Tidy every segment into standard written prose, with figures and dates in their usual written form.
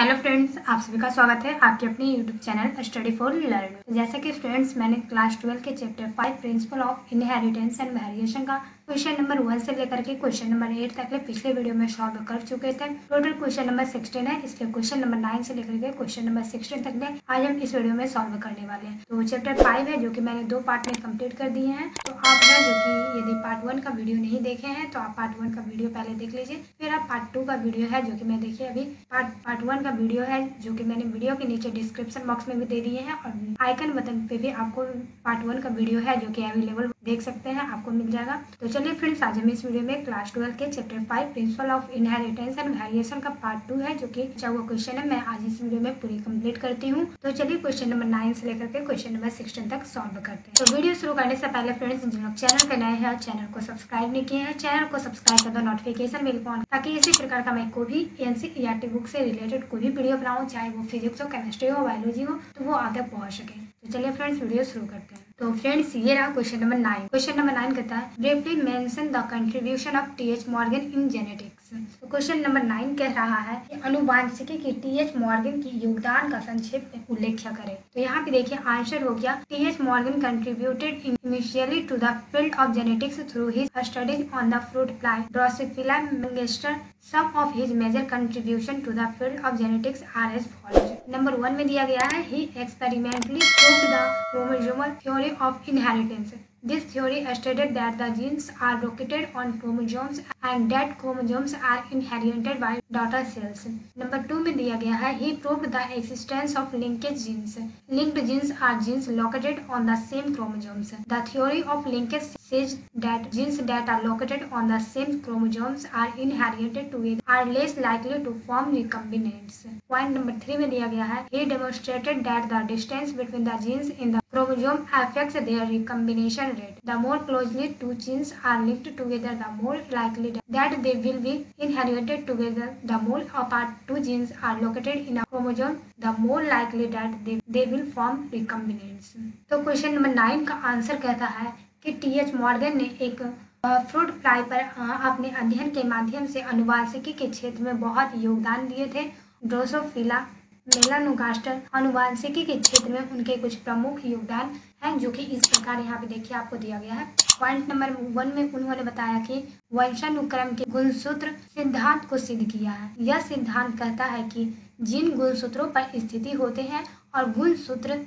Hello friends, आप सभी का स्वागत है आपके अपने YouTube channel study for learn. जैसे कि स्टूडेंट्स, मैंने क्लास 12 के chapter 5 principle of inheritance and variation का क्वेश्चन नंबर 1 से लेकर के क्वेश्चन नंबर 8 तक पिछले वीडियो में सॉल्व कर चुके थे। टोटल क्वेश्चन नंबर 16 है, इसलिए क्वेश्चन नंबर 9 से लेकर के क्वेश्चन नंबर 16 तक आज हम इस वीडियो में सॉल्व करने वाले हैं। तो चैप्टर 5 है जो कि मैंने 2 पार्ट में कंप्लीट कर दिए हैं। तो आप है जो कि यदि पार्ट 1 का वीडियो नहीं देखे हैं तो आप पार्ट 1 का वीडियो पहले देख लीजिए, फिर आप पार्ट 2 का वीडियो है जो कि मैं देखिए अभी पार्ट 1 का वीडियो है जो कि मैंने वीडियो के नीचे डिस्क्रिप्शन बॉक्स में भी दे दिए हैं और आइकन बटन पे भी आपको पार्ट 1 का वीडियो है जो कि अवेलेबल देख सकते हैं, आपको मिल जाएगा। तो चलिए फ्रेंड्स, आज हम इस वीडियो में क्लास 12 के chapter 5 principle of inheritance and variation का पार्ट 2 है जो कि हुआ क्वेश्चन है, मैं आज इस वीडियो में पूरी कंप्लीट करती हूँ। तो चलिए क्वेश्चन नंबर 9 से लेकर के क्वेश्चन नंबर 16 तक सॉल्व करते हैं। तो वीडियो शुरू करने से पहले फ्रेंड्स, जिन लोग चैनल पे नए हैं चैनल को सब्सक्राइब नहीं किए हैं, चैनल को सब्सक्राइब कर दो, नोटिफिकेशन बेल को ऑन, ताकि इसी प्रकार का मैं कोई भी एनसीईआरटी बुक से रिलेटेड कोई भी वीडियो बनाऊं, चाहे वो फिजिक्स हो, केमिस्ट्री हो, बायोलॉजी हो, तो वो आप तक पहुंच सके। तो चलिए फ्रेंड्स, वीडियो शुरू करते हैं। तो फ्रेंड्स, ये रहा क्वेश्चन नंबर 9। क्वेश्चन नंबर 9 कहता है briefly mention the contribution of T H Morgan in genetics. तो क्वेश्चन नंबर 9 कह रहा है कि अनुवांशिकी की टीएच मॉर्गन की योगदान का संक्षेप में उल्लेख करें। तो यहाँ पे देखिए आंसर हो गया, TH Morgan contributed initially to the field of genetics through his studies on the fruit fly drosophila melanogaster. Some of his major contribution to the field of genetics are as follows. Number 1 में दिया गया है, he experimentally proved the chromosomal theory of inheritance. This theory stated that the genes are located on chromosomes and that chromosomes are inherited by daughter cells. Number 2 में दिया गया है, he proved the existence of linkage genes. Linked genes are genes located on the same chromosomes. The theory of linkage says that genes that are located on the same chromosomes are inherited together are less likely to form recombinants. Point number 3 में दिया गया है, he demonstrated that the distance between the genes in the chromosome affects their recombination rate. The more closely two genes are linked together, the more likely that they will be inherited together. The more apart two genes are located in a chromosome, the more likely that they will form recombinants. तो question number 9 का answer कहता है कि TH Morgan ने एक fruit fly पर अपने अध्ययन के माध्यम से अनुवांशिकी के क्षेत्र में बहुत योगदान दिए थे। ड्रोसोफिला मेलानोगास्टर अनुवांशिकी के क्षेत्र में उनके कुछ प्रमुख योगदान हैं जो कि इस प्रकार यहाँ पे देखिए आपको दिया गया है। पॉइंट नंबर 1 में उन्होंने बताया कि वंशानुक्रम के गुणसूत्र सिद्धांत को सिद्ध किया है। यह सिद्धांत कहता है कि जिन गुणसूत्रों पर स्थिति होते हैं और गुणसूत्र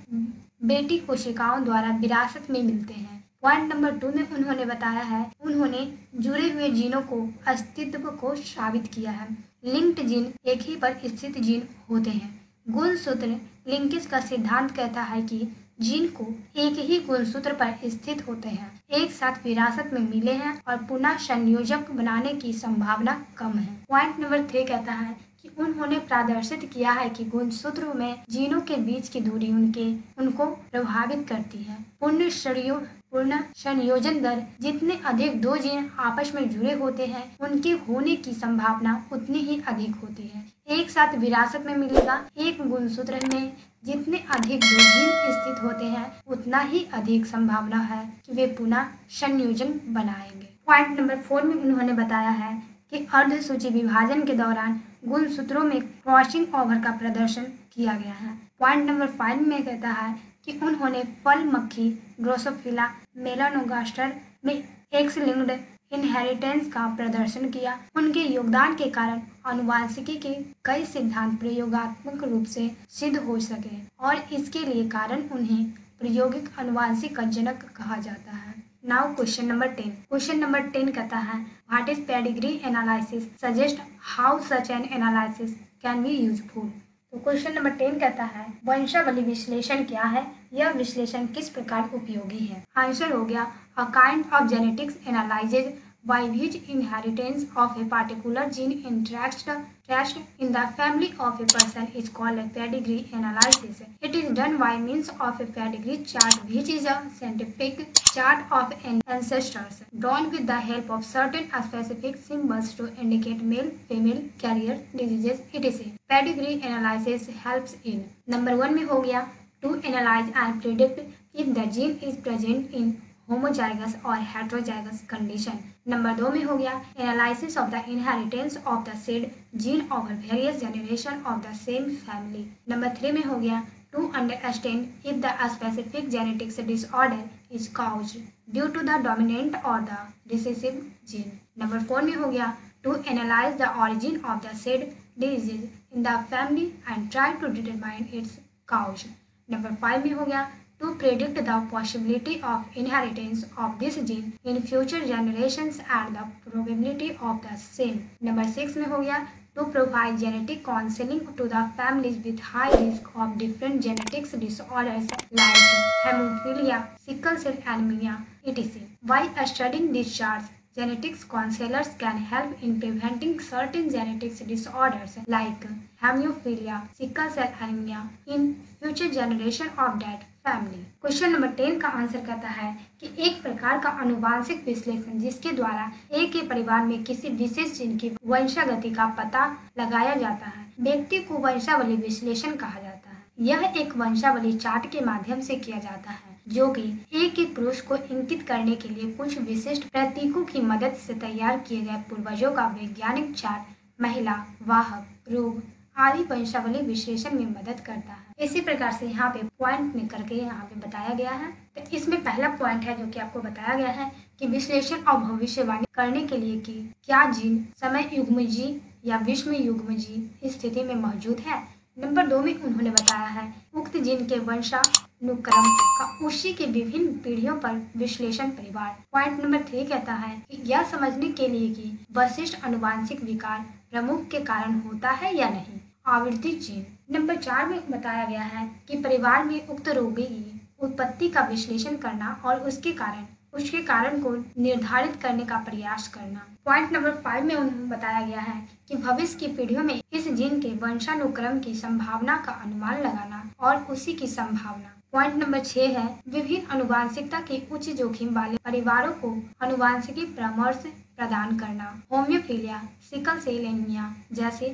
बेटी कोशिकाओं द्वारा विरासत में मिलते हैं। पॉइंट नंबर 2 में उन्होंने बताया है, उन्होंने जुड़े हुए जीनों को अस्तित्व को साबित किया है। लिंक्ड जीन एक ही पर स्थित जीन होते हैं। गुणसूत्र लिंकेज का सिद्धांत कहता है कि जीन को एक ही गुणसूत्र पर स्थित होते हैं, एक साथ विरासत में मिले हैं और पुनः संयोजक बनाने की संभावना कम है। पॉइंट नंबर 3 कहता है कि उन्होंने प्रदर्शित किया है कि गुणसूत्रों में जीनों के बीच की दूरी उनको प्रभावित करती है। पूर्ण संयोजन दर जितने अधिक दो जीन आपस में जुड़े होते हैं, उनके होने की संभावना उतनी ही अधिक होती है। एक साथ विरासत में मिलेगा एक गुणसूत्र में जितने अधिक दो जीन स्थित होते हैं, उतना ही अधिक संभावना है कि वे पुनः संयोजन बनाएंगे। पॉइंट नंबर 4 में उन्होंने बताया है कि अर्धसूची विभाजन के दौरान गुणसूत्रों में क्रॉसिंग ओवर का प्रदर्शन किया गया है। पॉइंट नंबर 5 में कहता है कि उन्होंने फल मक्खी ड्रोसोफिला मेलानोगास्टर में एक्स लिंक्ड इनहेरिटेंस का प्रदर्शन किया। उनके योगदान के कारण अनुवांशिकी के कई सिद्धांत प्रयोगात्मक रूप से सिद्ध हो सके और इसके लिए कारण उन्हें प्रायोगिक अनुवांशिक का जनक कहा जाता है। Now question number 10। Question number 10 कहता है, what is pedigree analysis, suggest how such an analysis can be useful. तो क्वेश्चन नंबर 10 कहता है, वंशावली विश्लेषण क्या है, यह विश्लेषण किस प्रकार उपयोगी है। आंसर हो गया, a kind of genetics analysis by which inheritance of a particular gene interest in the family of a person is called a pedigree analysis. It is done by means of a pedigree chart, which is a scientific chart of ancestors drawn with the help of certain specific symbols to indicate male, female, carrier, diseases, etc. Pedigree analysis helps in number 1 में हो गया, to analyze and predict if the gene is present in homozygous और heterozygous condition. Number 2 में हो गया analysis of the inheritance of the said gene over various generation of the same family. Number 3 में हो गया to understand if the specific genetics disorder is caused due to the dominant और the recessive gene. Number 4 में हो गया to analyse the origin of the said disease in the family and try to determine its cause. Number 5 में हो गया to predict the possibility of inheritance of this gene in future generations and the probability of the same. Number 6 में हो गया to provide genetic counseling to the families with high risk of different genetics disorders like hemophilia, sickle cell anemia, etc. By studying these charts, genetics counselors can help in preventing certain genetics disorders like hemophilia, sickle cell anemia in future generation of that family. Question number 10 का answer कहता है कि एक प्रकार का अनुवांशिक विश्लेषण जिसके द्वारा एक के परिवार में किसी विशेष जीन की वंशागति का पता लगाया जाता है व्यक्ति को वंशावली विश्लेषण कहा जाता है। यह एक वंशावली चार्ट के माध्यम से किया जाता है जो कि एक ही पुरुष को इंगित करने के लिए कुछ विशिष्ट प्रतीकों की मदद से तैयार किए गए पूर्वजों का वैज्ञानिक चार्ट महिला, वाहक, रोग आदि वंशावली विश्लेषण में मदद करता है। इसी प्रकार से यहाँ पे पॉइंट में करके यहाँ पे बताया गया है। तो इसमें पहला पॉइंट है जो कि आपको बताया गया है कि विश्लेषण और भविष्यवाणी करने के लिए कि क्या जीन समय युग्मजी या विषम युग्मजी स्थिति में मौजूद है। नंबर 2 में उन्होंने बताया है उक्त जीन के वंशानुक्रम का उसी के विभिन्न पीढ़ियों पर विश्लेषण परिवार। पॉइंट नंबर 3 कहता है कि यह समझने के लिए कि विशिष्ट अनुवांशिक विकार प्रमुख के कारण होता है या नहीं। आवृत्ति जीन। नंबर 4 में बताया गया है कि परिवार में उक्त रोगी की उत्पत्ति का विश्लेषण करना और उसके कारण को निर्धारित करने का प्रयास करना। पॉइंट नंबर 5 में उन्हें बताया गया है कि भविष्य की पीढ़ियों में इस जीन के वंशानुक्रम की संभावना का अनुमान लगाना और उसी की संभावना। पॉइंट नंबर 6 है विभिन्न अनुवांशिकता के उच्च जोखिम वाले परिवारों को अनुवांशिकी परामर्श प्रदान करना। होम्योफीलिया, सिकल सेल एनीमिया जैसे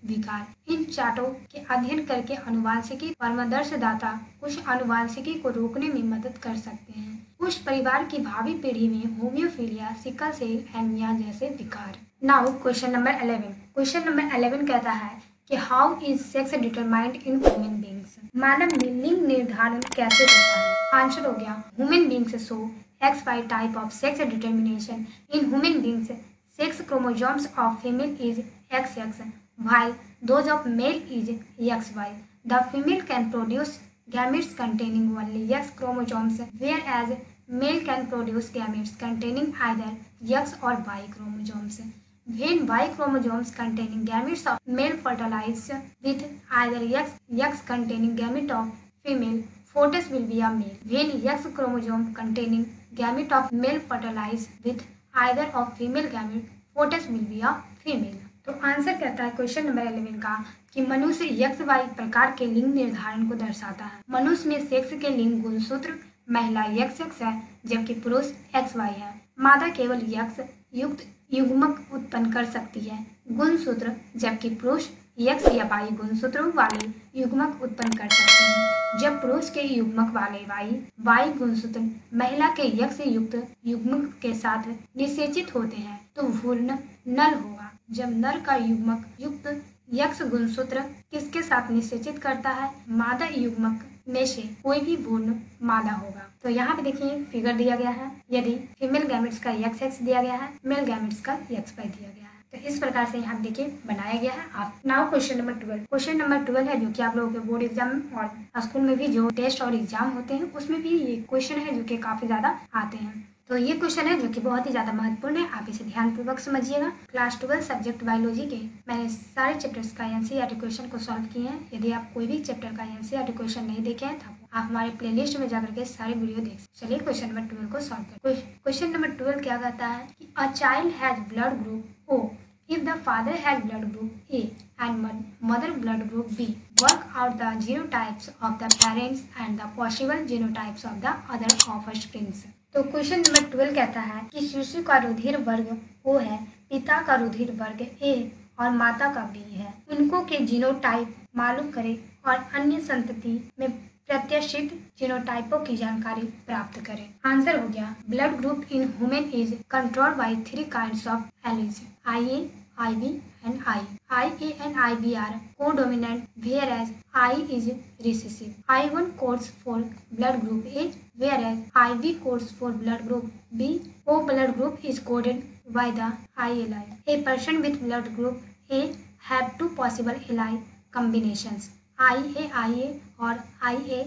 विकार। इन चार्टों के अध्ययन करके अनुवांशिकी परामर्शदाता कुछ अनुवांशिकी को रोकने में मदद कर सकते हैं उस परिवार की भावी पीढ़ी में होम्योफीलिया, सिकल सेल एनीमिया जैसे विकार। Now question number 11। Question number 11 कहता है कि how is sex determined in human beings. मानव में लिंग निर्धारण कैसे होता है। आंसर हो गया human beings show XY type of sex determination. In human beings, sex chromosomes of female is XX, while those of male is XY. The female can produce gametes containing only X chromosomes, whereas male can produce gametes containing either X or Y chromosomes. When Y chromosomes containing gametes of male fertilize with either X containing gamete of female, fetus will be a male. When X chromosome containing gamete of male fertilize with either of female gamete, fetus will be a female. तो answer कहता है question number 11 का कि मनुष्य XY प्रकार के लिंग निर्धारण को दर्शाता है। मनुष्य में सेक्स के लिंग गुणसूत्र महिला XX है जबकि पुरुष XY है। मादा केवल X युक्त युग्मक उत्पन्न कर सकती है गुणसूत्र जबकि पुरुष X या Y गुणसूत्रों वाले युग्मक उत्पन्न कर सकते हैं। जब पुरुष के युग्मक वाले Y गुणसूत्र महिला के X युक्त युग्मक के साथ निषेचित होते हैं तो भ्रूण नर होगा। जब नर का युग्मक युक्त X गुणसूत्र किसके साथ निषेचित करता है मादा युग्मक में से कोई भी भ्रूण मादा होगा। तो यहाँ पे देखिए फिगर दिया गया है। यदि फीमेल गैमेट्स का XX दिया गया है, मेल गैमेट्स का XY दिया गया है। तो इस प्रकार से यहाँ देखिए बनाया गया है। आप now question number 12। Question number 12 है जो कि आप लोगों के बोर्ड एग्जाम और स्कूल में भी जो टेस्ट और एग्जाम होते हैं उसमें भी ये क्वेश्चन है जो कि काफी ज्यादा आते हैं। तो ये क्वेश्चन है जो कि बहुत ही ज्यादा महत्वपूर्ण है। आप इसे ध्यानपूर्वक समझिएगा। क्लास 12 सब्जेक्ट बायोलॉजी के मैंने सारे चैप्टर्स का एनसीईआरटी क्वेश्चन को सॉल्व किए हैं। यदि आप कोई भी चैप्टर का एनसीईआरटी क्वेश्चन नहीं देखे हैं तो आप हमारे प्लेलिस्ट में जाकर के सारे वीडियो देख सकते। चलिए क्वेश्चन नंबर 12 को सॉल्व करें। क्वेश्चन नंबर 12 क्या कहता है कि a child has blood group O if the father has blood group A and mother blood group B. Work out the genotypes of the parents and the possible genotypes of the other offsprings. तो question number 12 कहता है कि शिशु का रुधिर वर्ग O है, पिता का रुधिर वर्ग A और माता का B है। उनको के जीनोटाइप मालूम करें और अन्य संतति में प्रत्याशित जीनोटाइपों की जानकारी प्राप्त करें। आंसर हो गया blood group in human is controlled by 3 kinds of allies IA, IB and I. IA and IB are codominant whereas I is recessive. I1 codes for blood group A whereas IB codes for blood group B. O blood group is coded by the ILI. A person with blood group A have 2 possible LI combinations, IA or IA.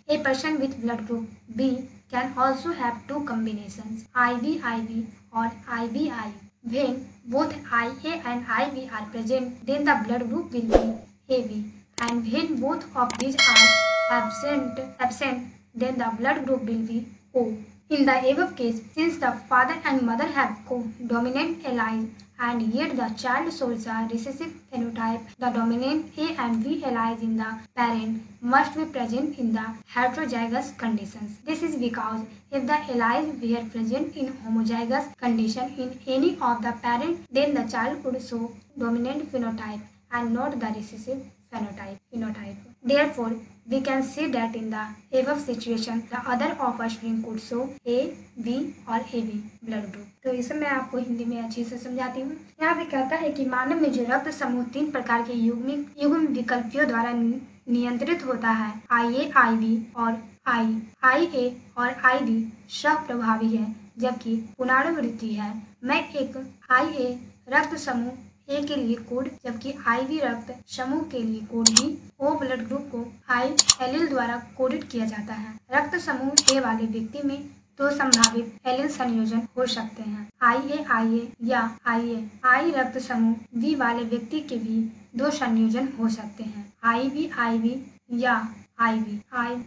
A person with blood group B can also have 2 combinations, IB or IBI. When both IA and IB are present, then the blood group will be AB. And when both of these are absent, then the blood group will be O. In the above case, since the father and mother have co-dominant allies and yet the child shows a recessive phenotype, the dominant A and B allies in the parent must be present in the heterozygous conditions. This is because if the allies were present in homozygous condition in any of the parent, then the child would show dominant phenotype and not the recessive phenotype. Therefore, we can see that in the above situation, the other offspring could show A, B और AB blood group. तो इसे मैं आपको हिंदी में अच्छे से समझाती हूँ। यहाँ पे कहता है कि मानव में जो रक्त समूह 3 प्रकार के युग्म विकल्पियों द्वारा नियंत्रित होता है, IA, IB और IA और IB सब प्रभावी है, जबकि पुनरावृत्ति है। मैं एक IA रक्त समूह A के लिए कोड जबकि IB रक्त समूह के लिए कोड भी O ब्लड ग्रुप को I एलील द्वारा कोडेड किया जाता है। रक्त समूह A वाले व्यक्ति में 2 संभावित एलील संयोजन हो सकते हैं, IA या IA। I रक्त समूह B वाले व्यक्ति के भी 2 संयोजन हो सकते हैं, IB या IB।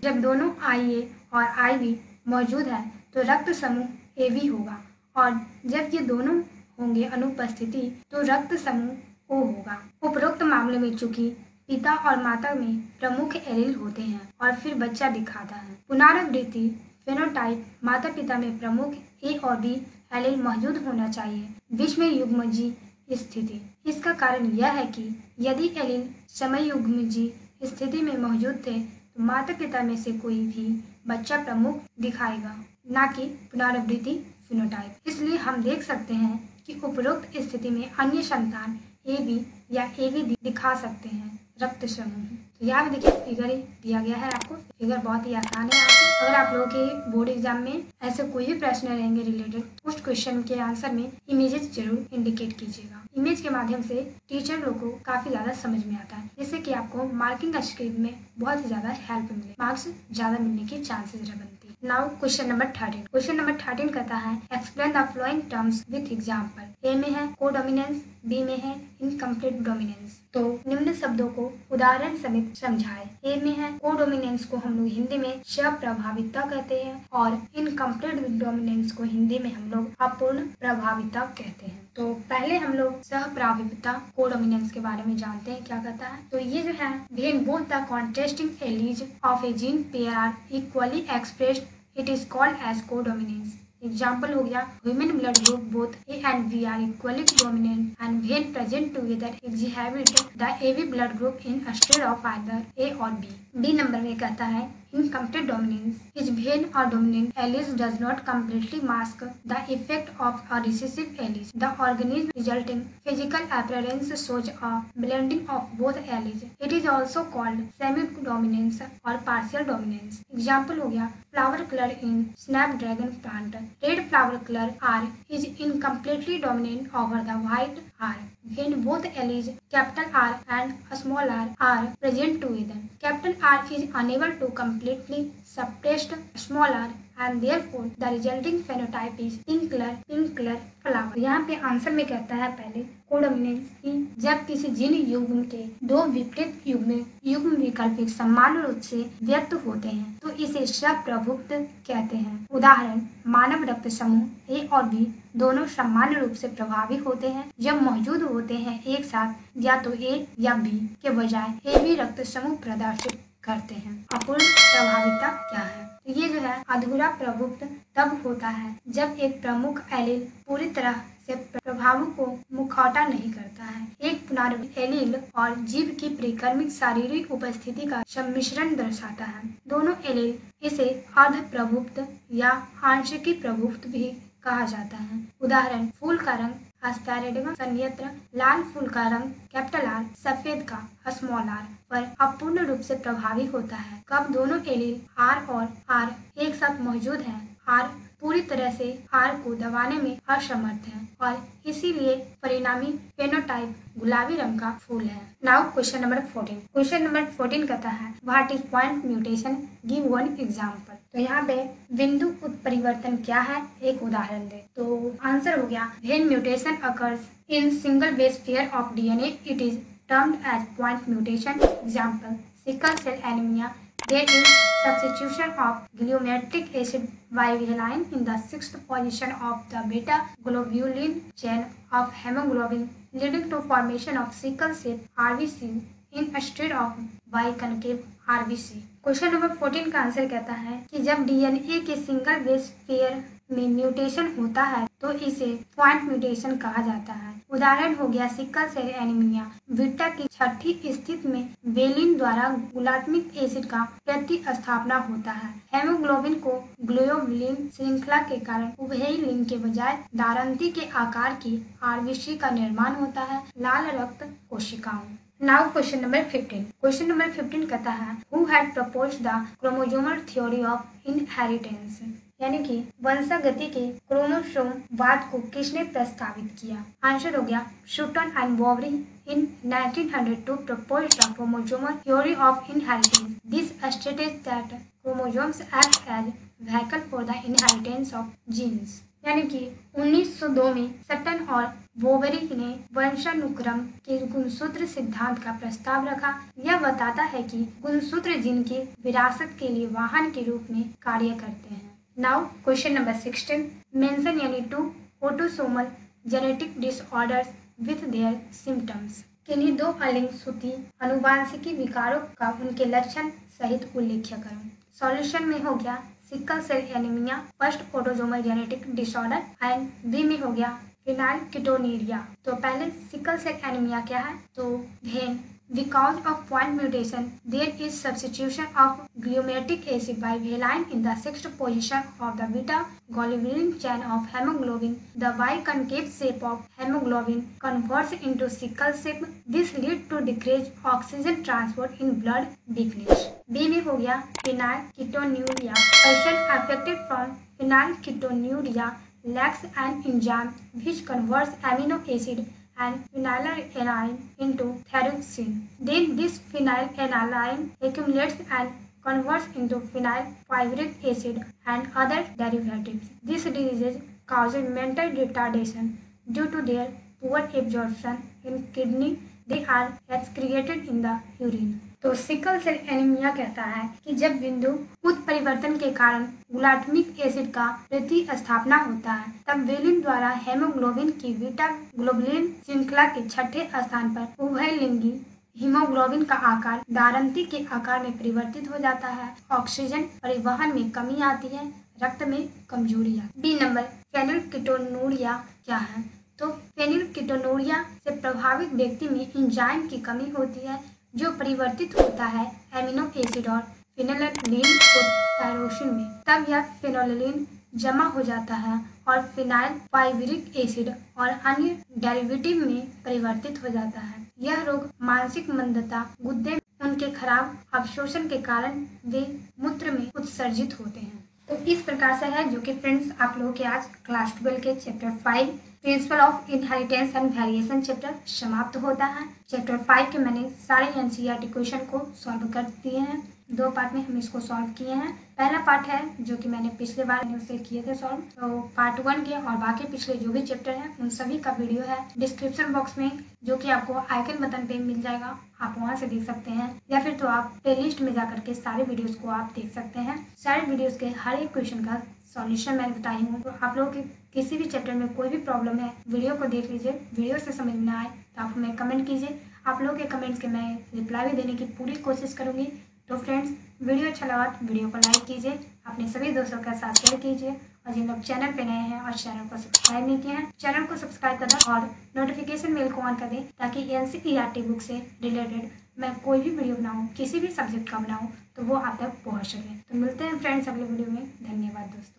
जब दोनों IA और IB मौजूद है तो रक्त समूह AB होगा और जब ये दोनों होंगे अनुपस्थिति तो रक्त समूह O होगा। उपरोक्त मामले में चूंकि पिता और माता में प्रमुख एलील होते हैं और फिर बच्चा दिखाता है, पुनरावृत्ति फेनोटाइप माता पिता में प्रमुख A और B एलील मौजूद होना चाहिए। विषम युग्मजी स्थिति, इसका कारण यह है कि यदि एलील समयुग्मजी स्थिति में मौजूद थे तो माता पिता में से कोई भी बच्चा प्रमुख दिखाएगा, न कि पुनरावृत्ति फेनोटाइप। इसलिए हम देख सकते हैं कि उपरोक्त स्थिति में अन्य संतान AB या AB दिखा सकते हैं रक्त समूह। तो यहाँ पे देखिए फिगर दिया गया है आपको। फिगर बहुत ही आसान है। अगर आप लोगों के बोर्ड एग्जाम में ऐसे कोई भी प्रश्न रहेंगे रिलेटेड, उस क्वेश्चन के आंसर में इमेजेस जरूर इंडिकेट कीजिएगा। इमेज के माध्यम से टीचर लोग को काफी ज्यादा समझ में आता है, जिससे कि आपको मार्किंग स्कीम में बहुत ही ज्यादा हेल्प मिले, मार्क्स ज्यादा मिलने की चांसेस बनती है। Now question number 13। Question number 13 कहता है explain the following terms with example. A में है कोडोमिनेंस, बी में है इनकम्प्लीट डोमिनेंस। तो निम्न शब्दों को उदाहरण समेत समझाए। ए में है कोडोमिनेंस को हम लोग हिंदी में स्वप्रभाविता कहते हैं और इनकम्प्लीट डोमिनेंस को हिंदी में हम लोग अपूर्ण प्रभाविता कहते हैं। तो पहले हम लोग सहप्रभाविता कोडोमिनेंस के बारे में जानते हैं क्या कहता है। तो ये जो है when both the contrasting alleles of a gene pair are equally expressed it is called as codominance. Example हो गया human blood group both A and B are equally dominant and when present together exhibit the AB blood group instead of either A or B। B number में कहता है incomplete dominance is when a dominant allele does not completely mask the effect of a recessive allele. The organism resulting physical appearance shows a blending of both alleles. It is also called semi-dominance or partial dominance। Example हो गया flower color in snapdragon plant। Red flower color R is incompletely dominant over the white R when both alleles capital R and small r are present together. Capital R is unable to completely suppress small r and therefore the resulting phenotype is pink color flower। यहाँ पे answer में कहता है पहले codominance की जब किसी gene युग्म के 2 विपरीत युग्म विकल्प समान रूप से व्यक्त होते हैं तो इसे स्वप्रभुत्व कहते हैं। उदाहरण मानव रक्त समूह A और B दोनों समान रूप से प्रभावी होते हैं जब मौजूद होते हैं एक साथ, या तो A या B के बजाय AB रक्त समूह प्रदर्शित करते हैं। अपूर्ण प्रभाविता क्या है? तो ये जो है अधूरा प्रभुत्व तब होता है जब एक प्रमुख एलील पूरी तरह से प्रभावों को मुखौटा नहीं करता है। एक पुनरावृत्त एलील और जीव की परिक्रमित शारीरिक उपस्थिति का सम्मिश्रण दर्शाता है। दोनों एलील इसे अर्ध प्रभुत्व या आंशिक प्रभुत्व भी कहा जाता है। उदाहरण, फूल का रंग एस्पैरेगस संयंत्र, लाल फूल का रंग कैपिटल आर, सफेद का स्मॉल आर पर अपूर्ण रूप से प्रभावी होता है। कब दोनों एलील आर और आर एक साथ मौजूद हैं। आर पूरी तरह से आर को दबाने में असमर्थ है और इसीलिए परिणामी फेनोटाइप गुलाबी रंग का फूल है। Now question number 14। Question number 14 कहता है what is point mutation, give one example. तो यहाँ पे बिंदु उत्परिवर्तन क्या है, एक उदाहरण दे। तो आंसर हो गया when mutation occurs in single base pair of DNA it is termed as point mutation. Example, sickle cell anaemia, there is substitution of glutamate acid by valine in the 6th position of the beta globulin chain of hemoglobin, leading to formation of sickle cell RBC instead of biconcave RBC। Question number 14 का answer कहता है कि जब DNA के single base pair में mutation होता है तो इसे पॉइंट म्यूटेशन कहा जाता है। उदाहरण हो गया सिकल सेल एनीमिया। बीटा की छठी स्थिति में वेलिन द्वारा ग्लूटामिक एसिड का प्रतिस्थापना होता है। हेमोग्लोबिन को ग्लोबुलिन श्रृंखला के कारण उभयी लिंग के बजाय दारंती के आकार की आरबीसी का निर्माण होता है, लाल रक्त कोशिकाओं। Now question number 15। Question number 15 कहता है who had proposed the chromosomal theory of inheritance, यानी कि वंशागति के क्रोमोसोम वाद को किसने प्रस्तावित किया। आंसर हो गया शूटन and बॉबरी in 1902 proposed the chromosomal theory of inheritance. This stated that chromosomes act as vehicle for the inheritance of genes। यानी कि 1902 में सटन और बोबरी ने वंशानुक्रम के गुणसूत्र सिद्धांत का प्रस्ताव रखा। यह बताता है कि गुणसूत्र जीन की विरासत के लिए वाहन के रूप में कार्य करते हैं। Now question number 16। मेंशन यानी two autosomal genetic disorders with their symptoms. किन्हीं दो अलिंग सूती अनुवांशिकी विकारों का उनके लक्षण सहित उल्लेख करो। सॉल्यूशन में हो गया sickle cell anaemia first autosomal genetic disorder and B में हो गया फिनाइलकीटोनुरिया। तो पहले सिकल सेल एनीमिया क्या है, तो भेन because of point mutation there is substitution of glutamate acid by valine in the 6th position of the beta globulin chain of hemoglobin. The biconcave shape of hemoglobin converts into sickle shape. This leads to decreased oxygen transport in blood weakness. B में हो गया phenylketonuria। Patient affected from phenylketonuria lacks an enzyme which converts amino acid and phenylalanine into thyroxine. Then this phenylalanine accumulates and converts into phenylpiruvic acid and other derivatives. These diseases cause mental retardation due to their poor absorption in kidney. They are excreted in the urine। तो sickle cell anaemia कहता है कि जब बिंदु उत्परिवर्तन के कारण glutamic acid का प्रतिस्थापना होता है तब वेलिन द्वारा हेमोग्लोबिन की बीटा ग्लोबुलिन श्रृंखला के छठे स्थान पर उभयलिंगी हीमोग्लोबिन का आकार दारंती के आकार में परिवर्तित हो जाता है। ऑक्सीजन परिवहन में कमी आती है, रक्त में कमजोरी आती है। बी नंबर फेनिलकीटोनुरिया क्या है, तो फेनिलकीटोनुरिया से प्रभावित व्यक्ति में एंजाइम की कमी होती है जो परिवर्तित होता है एमिनो एसिड और फिनाइललाइन को टायरोसिन में। तब यह फिनाइललाइन जमा हो जाता है और फिनाइलपाइरुविक एसिड और अन्य डेरिवेटिव में परिवर्तित हो जाता है। यह रोग मानसिक मंदता, गुर्दे में उनके खराब अवशोषण के कारण वे मूत्र में उत्सर्जित होते हैं। तो इस प्रकार से है जो कि फ्रेंड्स आप लोगों के आज क्लास 12 के chapter 5 principle of inheritance and variation chapter समाप्त होता है। चैप्टर 5 के मैंने सारे एनसीईआरटी क्वेश्चन को सॉल्व कर दिए हैं। 2 पार्ट में हम इसको सॉल्व किए हैं। पहला पार्ट है जो कि मैंने पिछले बार उसे किए थे सॉल्व, तो पार्ट 1 के और बाकी पिछले जो भी चैप्टर हैं उन सभी का वीडियो है डिस्क्रिप्शन बॉक्स में, जो कि आपको आइकन बटन पे मिल जाएगा, आप वहां से देख सकते हैं, या फिर तो आप प्लेलिस्ट में जाकर के सारे वीडियोस को आप देख सकते हैं। सारे वीडियोस के हर एक क्वेश्चन का सॉल्यूशन मैंने बताई हूँ। तो आप लोगों के किसी भी चैप्टर में कोई भी प्रॉब्लम है, वीडियो को देख लीजिए। वीडियो से समझ में आए तो आप हमें कमेंट कीजिए। आप लोगों के कमेंट्स के मैं रिप्लाई भी देने की पूरी कोशिश करूंगी। तो फ्रेंड्स वीडियो अच्छा लगा तो वीडियो को लाइक कीजिए, अपने सभी दोस्तों के साथ शेयर कीजिए और जिन लोग चैनल पे नए हैं और चैनल को सब्सक्राइब नहीं किए हैं, चैनल को सब्सक्राइब कर दें और नोटिफिकेशन बेल को ऑन कर दें, ताकि एनसीईआरटी बुक से रिलेटेड मैं कोई भी वीडियो बनाऊँ, किसी भी सब्जेक्ट का बनाऊँ, तो वो आप तक पहुँच सके। तो मिलते हैं फ्रेंड्स अगले वीडियो में। धन्यवाद दोस्तों।